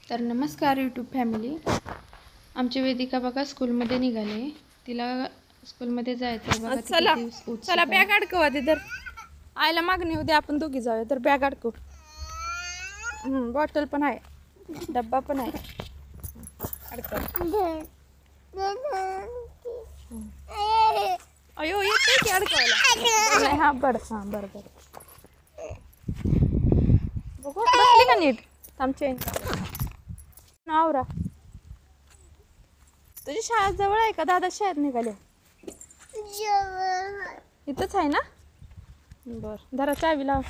तर नमस्कार YouTube family. आमची वेदिका बघा स्कूलमध्ये निघाले. तिला स्कूलमध्ये जायचं बघा. चला चला बॅग अडकवा तिथं. आईला मागणी होती आपण दोघी जाऊया. तर बॅग अडकव. बॉटल पण आहे, डब्बा पण आहे. अडकव. अयो येते की अडकवायला. हा बरं बरं बघू बसली का नीट. आमचे नावरा तुझी शाळा जवळ आहे का? दादा शाळेत निघाले. इथंच आहे ना. बर जरा चावी लाव.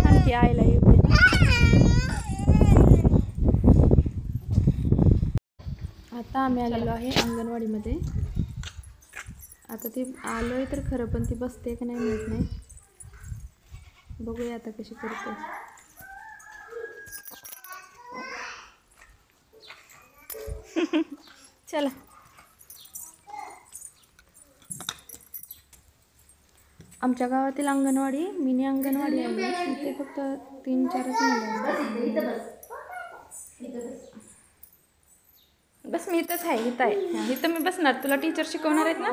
आणखी आईला येते. आता आम्ही आलेलो आहे अंगणवाडीमध्ये. आता ती आलोय तर खरं, पण ती बसते का नाही माहीत नाही. बघूया आता कशी करते. चला आमच्या गावातील अंगणवाडी मिनी अंगणवाडी आहे. इथे फक्त 3-4च मुलं आहेत. बस मी इथंच आहे. इथं आहे. इथं मी बसणार. तुला टीचर शिकवणार आहेत ना.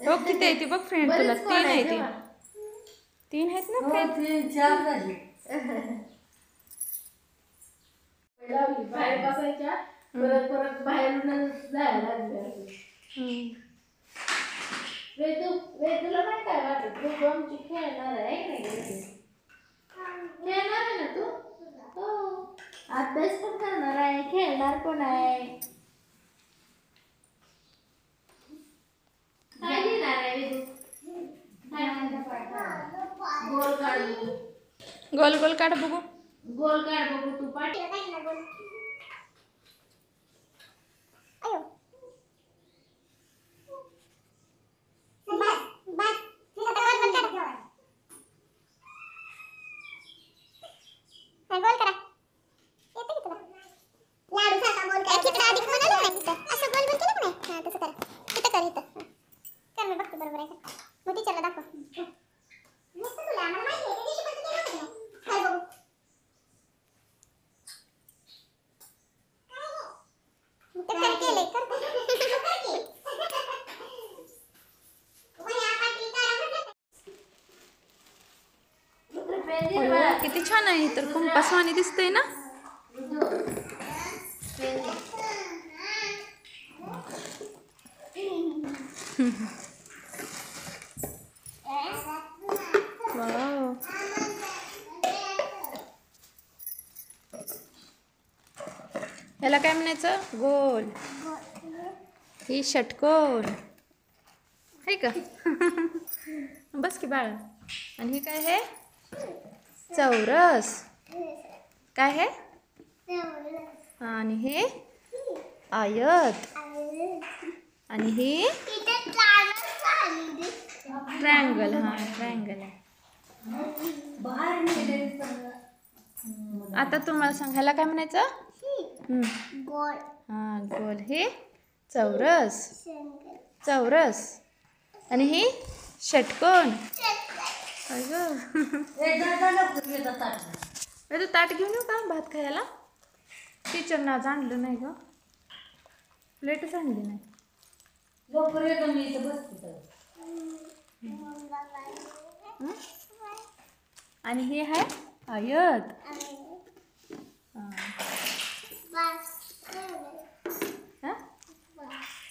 हो किती आहे ती बघ फ्रेंड. तुला 3 आहे. 3 आहेत ना फ्रेंड. बाहेर बसायच्या परत परत बाहेरून जायला लागले. वेदूला नाही काय वाटत. तू आमची खेळणार आहे खेळणार आहे ना तू. हो अभ्यास पण करणार आहे, खेळणार पण आहे. काय घेणार आहे वेदू? गोल काढ. गोल गोल काढ बघू. गोल काढ बघू. तू पाठ किती छान आहे. तर कंपासवाणी दिसतंय ना. वाव. याला काय म्हणायचं? गोल. ही षटकोन आहे का? बस की बाळा. आणि ही काय आहे? चौरस. काय आहे? आणि हे आयत. आणि हे ट्रायंगल. हा ट्रायंगल आहे. आता तुम्हाला सांगायला काय म्हणायचं? हा गोल. हे चौरस. चौरस. आणि हे षटकोन. तू ताट घेऊन येऊ का भात खायला? टीचरनं आज आणलं नाही ग. प्लेटच आणली नाही. आणि हे आहे आयत.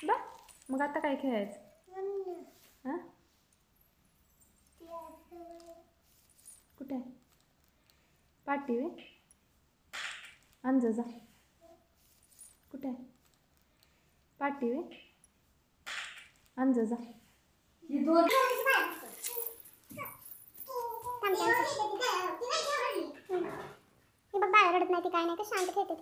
बा मग आता काय खेळायचं? हां कुठे आहे पाटी? वे अंज जा. कुठे आहे पाटी? वे अंज जा. बाळ रडत नाही. ती काय नाही का शांत खेळते.